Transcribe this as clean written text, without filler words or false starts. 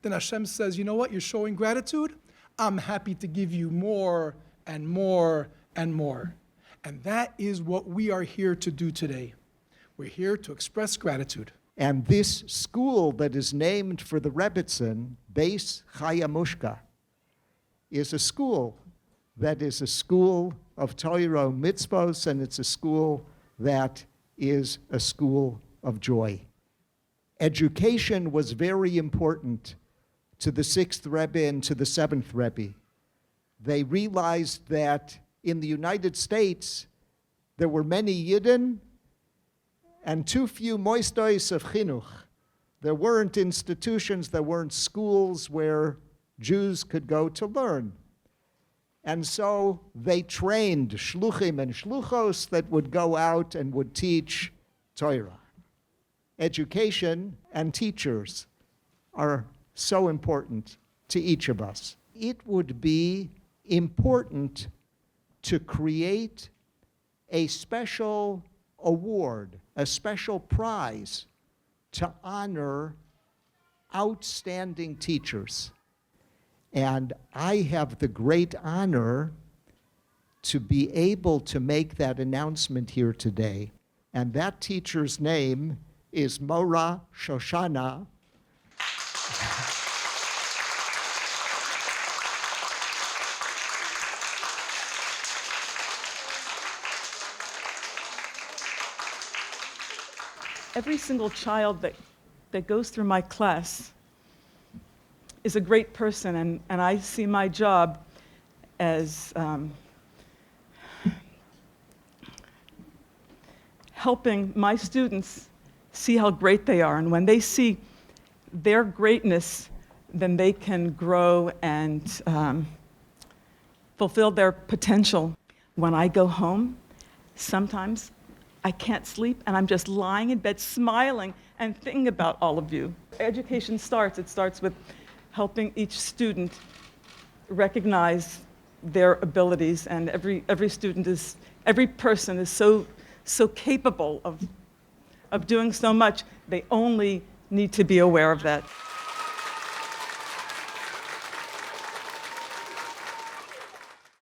then Hashem says, you know what, you're showing gratitude? I'm happy to give you more and more and more. And that is what we are here to do today. We're here to express gratitude. And this school that is named for the Rebbitzin, Bais Chaya Mushka, is a school that is a school of Torah mitzvos, and it's a school that is a school of joy. Education was very important to the 6th Rebbe and to the 7th Rebbe. They realized that in the United States, there were many Yidden and too few moistois of chinuch. There weren't institutions, there weren't schools where Jews could go to learn. And so they trained shluchim and shluchos that would go out and would teach Torah. Education and teachers are so important to each of us. It would be important to create a special award, a special prize to honor outstanding teachers. And I have the great honor to be able to make that announcement here today. And that teacher's name is Morah Shoshana. Every single child that goes through my class is a great person, and I see my job as helping my students see how great they are. And when they see their greatness, then they can grow and fulfill their potential. When I go home, sometimes I can't sleep, and I'm just lying in bed smiling and thinking about all of you. Education starts with helping each student recognize their abilities, and every person is so capable of doing so much. They only need to be aware of that.